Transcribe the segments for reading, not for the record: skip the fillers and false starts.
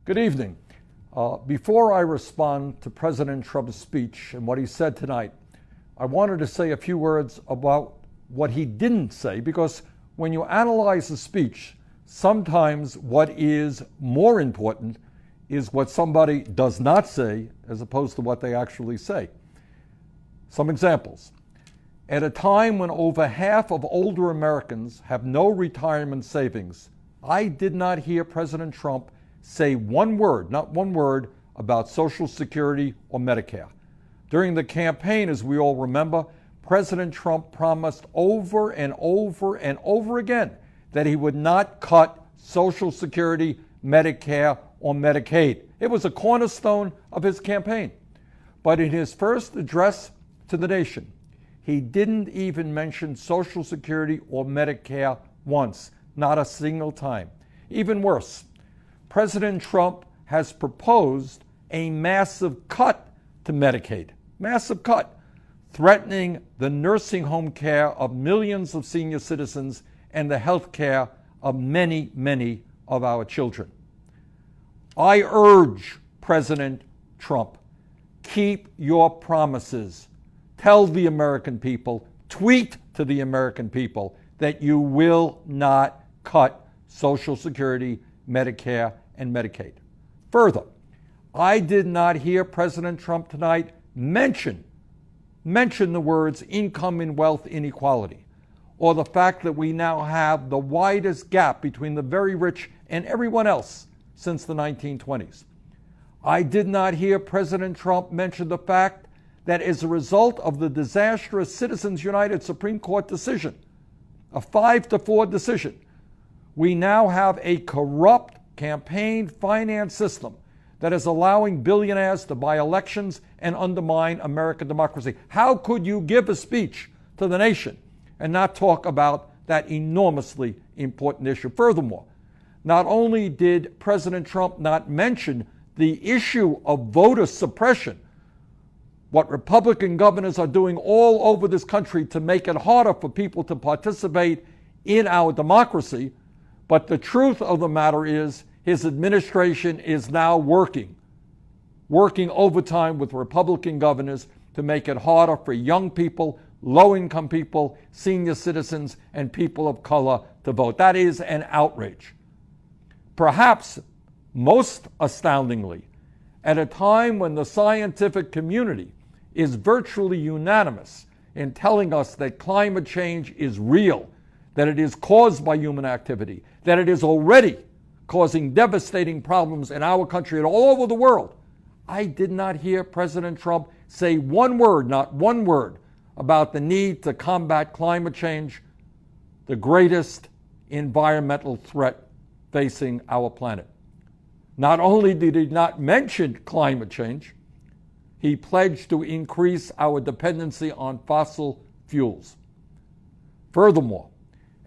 Good evening. Before I respond to President Trump's speech and what he said tonight, I wanted to say a few words about what he didn't say, because when you analyze the speech, sometimes what is more important is what somebody does not say as opposed to what they actually say. Some examples. At a time when over half of older Americans have no retirement savings, I did not hear President Trump say one word, not one word, about Social Security or Medicare. During the campaign, as we all remember, President Trump promised over and over and over again that he would not cut Social Security, Medicare, or Medicaid. It was a cornerstone of his campaign. But in his first address to the nation, he didn't even mention Social Security or Medicare once, not a single time. Even worse, President Trump has proposed a massive cut to Medicaid, massive cut, threatening the nursing home care of millions of senior citizens and the health care of many, many of our children. I urge President Trump, keep your promises. Tell the American people, tweet to the American people that you will not cut Social Security, Medicare, and Medicaid. Further, I did not hear President Trump tonight mention the words income and wealth inequality, or the fact that we now have the widest gap between the very rich and everyone else since the 1920s. I did not hear President Trump mention the fact that as a result of the disastrous Citizens United Supreme Court decision, a 5-4 decision, we now have a corrupt campaign finance system that is allowing billionaires to buy elections and undermine American democracy. How could you give a speech to the nation and not talk about that enormously important issue? Furthermore, not only did President Trump not mention the issue of voter suppression, what Republican governors are doing all over this country to make it harder for people to participate in our democracy, but the truth of the matter is his administration is now working overtime with Republican governors to make it harder for young people, low-income people, senior citizens, and people of color to vote. That is an outrage. Perhaps most astoundingly, at a time when the scientific community is virtually unanimous in telling us that climate change is real, that it is caused by human activity, that it is already causing devastating problems in our country and all over the world, I did not hear President Trump say one word, not one word, about the need to combat climate change, the greatest environmental threat facing our planet. Not only did he not mention climate change, he pledged to increase our dependency on fossil fuels. Furthermore,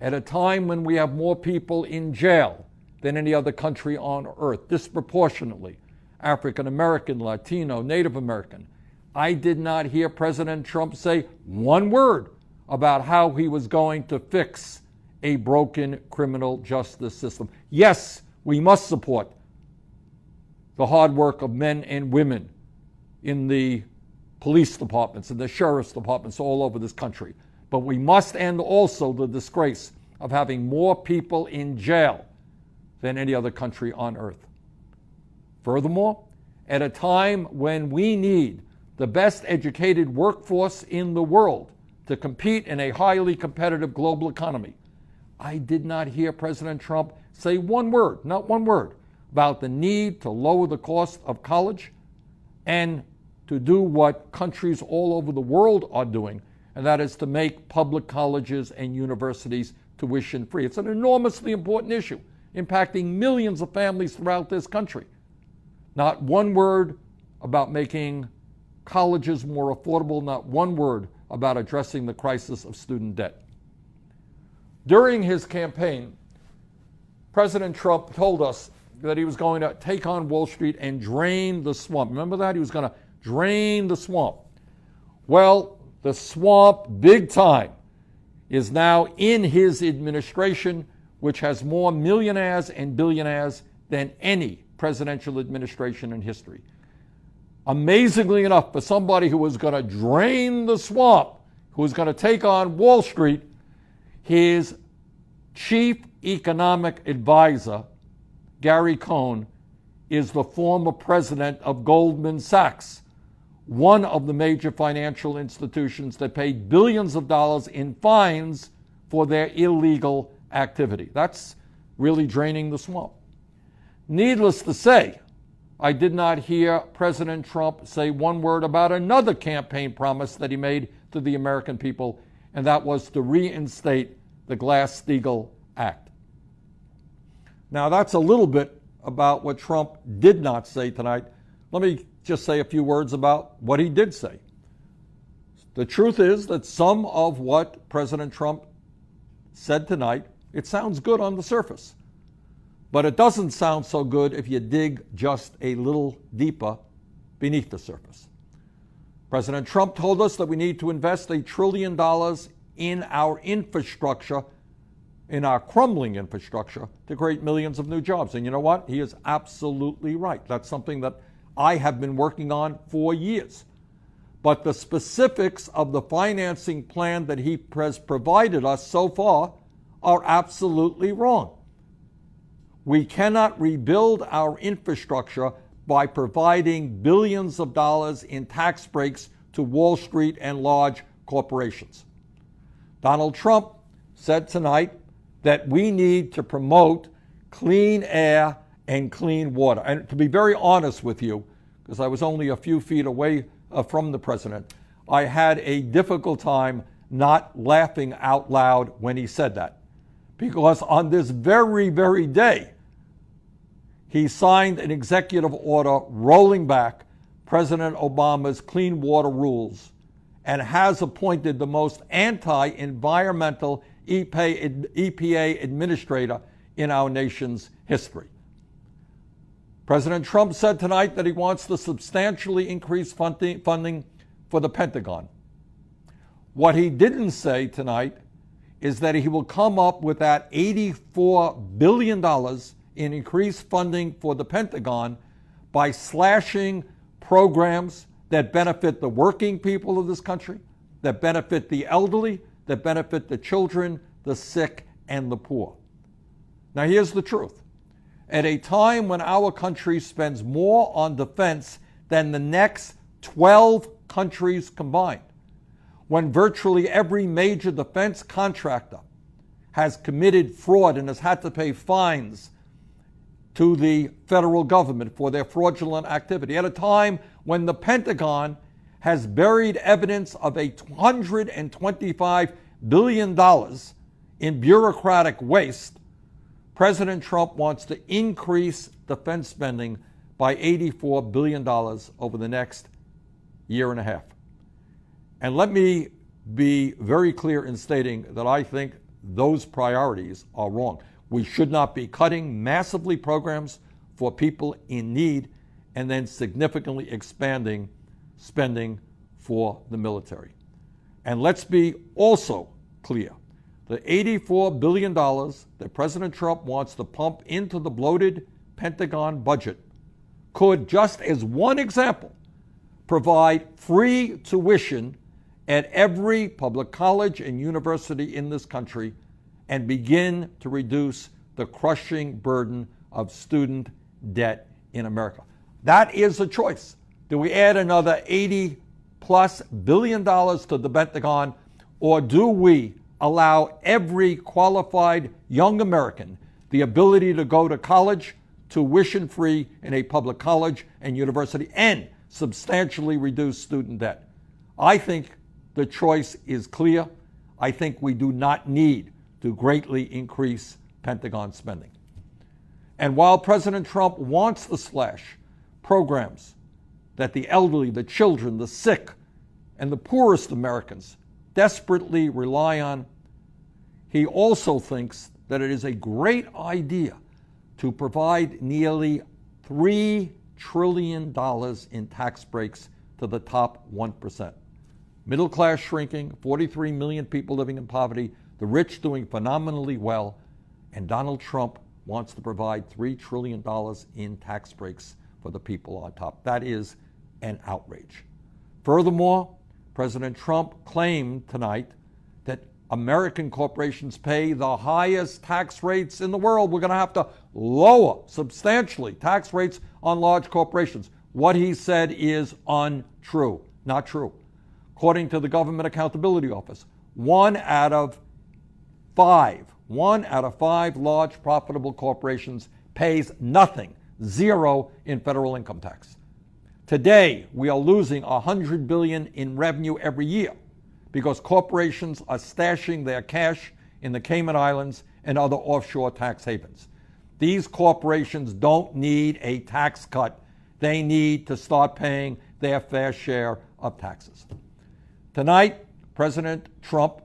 at a time when we have more people in jail than any other country on earth, disproportionately African American, Latino, Native American, I did not hear President Trump say one word about how he was going to fix a broken criminal justice system. Yes, we must support the hard work of men and women in the police departments and the sheriff's departments all over this country. But we must end also the disgrace of having more people in jail than any other country on earth. Furthermore, at a time when we need the best educated workforce in the world to compete in a highly competitive global economy, I did not hear President Trump say one word, not one word, about the need to lower the cost of college and to do what countries all over the world are doing, and that is to make public colleges and universities tuition free. It's an enormously important issue, impacting millions of families throughout this country. Not one word about making colleges more affordable, not one word about addressing the crisis of student debt. During his campaign, President Trump told us that he was going to take on Wall Street and drain the swamp. Remember that? He was going to drain the swamp. Well, the swamp, big time, is now in his administration, which has more millionaires and billionaires than any presidential administration in history. Amazingly enough, for somebody who was going to drain the swamp, who was going to take on Wall Street, his chief economic advisor, Gary Cohn, is the former president of Goldman Sachs, one of the major financial institutions that paid billions of dollars in fines for their illegal activity. That's really draining the swamp. Needless to say, I did not hear President Trump say one word about another campaign promise that he made to the American people, and that was to reinstate the Glass-Steagall Act. Now, that's a little bit about what Trump did not say tonight. Let me just say a few words about what he did say. The truth is that some of what President Trump said tonight, it sounds good on the surface, but it doesn't sound so good if you dig just a little deeper beneath the surface. President Trump told us that we need to invest $1 trillion in our infrastructure, in our crumbling infrastructure, to create millions of new jobs. And you know what? He is absolutely right. That's something that I have been working on for years. But the specifics of the financing plan that he has provided us so far are absolutely wrong. We cannot rebuild our infrastructure by providing billions of dollars in tax breaks to Wall Street and large corporations. Donald Trump said tonight that we need to promote clean air and clean water. And to be very honest with you, because I was only a few feet away from the president, I had a difficult time not laughing out loud when he said that. Because on this very, very day, he signed an executive order rolling back President Obama's clean water rules and has appointed the most anti-environmental EPA administrator in our nation's history. President Trump said tonight that he wants to substantially increase funding for the Pentagon. What he didn't say tonight is that he will come up with that $84 billion in increased funding for the Pentagon by slashing programs that benefit the working people of this country, that benefit the elderly, that benefit the children, the sick, and the poor. Now, here's the truth. At a time when our country spends more on defense than the next 12 countries combined, when virtually every major defense contractor has committed fraud and has had to pay fines to the federal government for their fraudulent activity, at a time when the Pentagon has buried evidence of $125 billion in bureaucratic waste, President Trump wants to increase defense spending by $84 billion over the next year and a half. And let me be very clear in stating that I think those priorities are wrong. We should not be cutting massively programs for people in need and then significantly expanding spending for the military. And let's be also clear. The $84 billion that President Trump wants to pump into the bloated Pentagon budget could, just as one example, provide free tuition at every public college and university in this country and begin to reduce the crushing burden of student debt in America. That is a choice. Do we add another $80+ billion to the Pentagon, or do we allow every qualified young American the ability to go to college tuition-free in a public college and university and substantially reduce student debt? I think the choice is clear. I think we do not need to greatly increase Pentagon spending. And while President Trump wants to slash programs that the elderly, the children, the sick, and the poorest Americans desperately rely on, he also thinks that it is a great idea to provide nearly $3 trillion in tax breaks to the top 1%. Middle class shrinking, 43 million people living in poverty, the rich doing phenomenally well, and Donald Trump wants to provide $3 trillion in tax breaks for the people on top. That is an outrage. Furthermore, President Trump claimed tonight that American corporations pay the highest tax rates in the world. We're going to have to lower substantially tax rates on large corporations. What he said is untrue, not true. According to the Government Accountability Office, one out of five large profitable corporations pays nothing, zero in federal income tax. Today, we are losing $100 billion in revenue every year because corporations are stashing their cash in the Cayman Islands and other offshore tax havens. These corporations don't need a tax cut. They need to start paying their fair share of taxes. Tonight, President Trump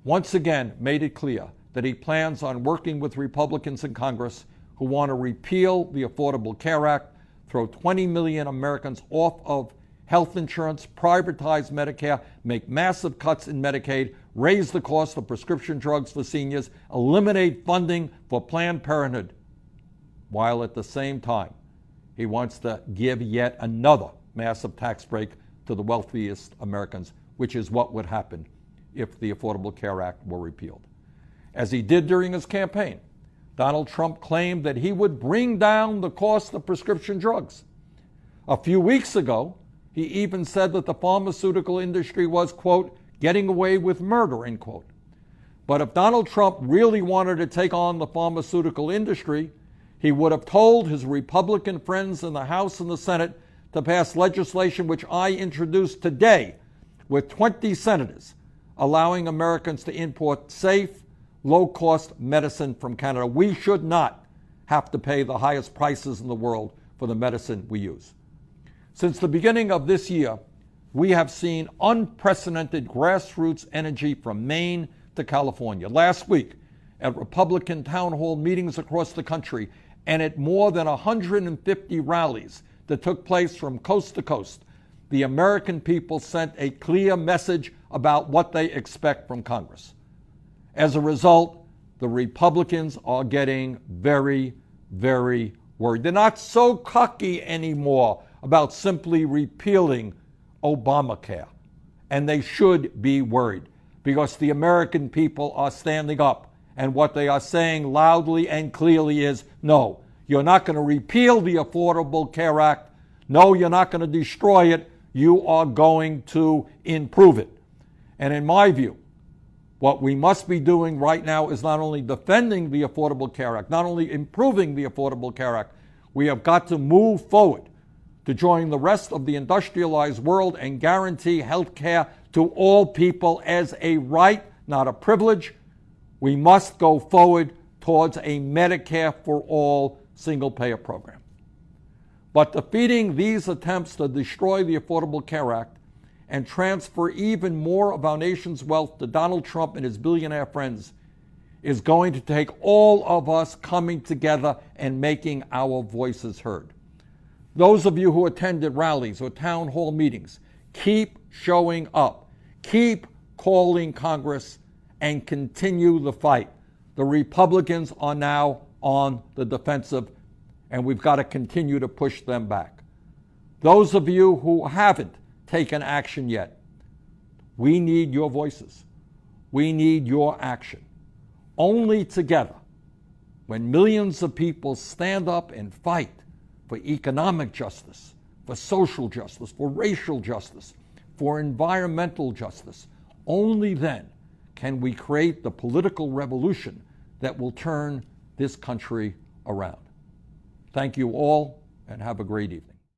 once again made it clear that he plans on working with Republicans in Congress who want to repeal the Affordable Care Act, throw 20 million Americans off of health insurance, privatize Medicare, make massive cuts in Medicaid, raise the cost of prescription drugs for seniors, eliminate funding for Planned Parenthood, while at the same time he wants to give yet another massive tax break to the wealthiest Americans, which is what would happen if the Affordable Care Act were repealed. As he did during his campaign, Donald Trump claimed that he would bring down the cost of prescription drugs. A few weeks ago, he even said that the pharmaceutical industry was, quote, getting away with murder, end quote. But if Donald Trump really wanted to take on the pharmaceutical industry, he would have told his Republican friends in the House and the Senate to pass legislation which I introduced today with 20 senators, allowing Americans to import safe, low-cost medicine from Canada. We should not have to pay the highest prices in the world for the medicine we use. Since the beginning of this year, we have seen unprecedented grassroots energy from Maine to California. Last week, at Republican town hall meetings across the country and at more than 150 rallies that took place from coast to coast, the American people sent a clear message about what they expect from Congress. As a result, the Republicans are getting very, very worried. They're not so cocky anymore about simply repealing Obamacare. And they should be worried because the American people are standing up. And what they are saying loudly and clearly is, no, you're not going to repeal the Affordable Care Act. No, you're not going to destroy it. You are going to improve it. And in my view, what we must be doing right now is not only defending the Affordable Care Act, not only improving the Affordable Care Act, we have got to move forward to join the rest of the industrialized world and guarantee health care to all people as a right, not a privilege. We must go forward towards a Medicare for all single-payer program. But defeating these attempts to destroy the Affordable Care Act and transfer even more of our nation's wealth to Donald Trump and his billionaire friends is going to take all of us coming together and making our voices heard. Those of you who attended rallies or town hall meetings, keep showing up, keep calling Congress, and continue the fight. The Republicans are now on the defensive, and we've got to continue to push them back. Those of you who haven't taken action yet, we need your voices. We need your action. Only together, when millions of people stand up and fight for economic justice, for social justice, for racial justice, for environmental justice, only then can we create the political revolution that will turn this country around. Thank you all, and have a great evening.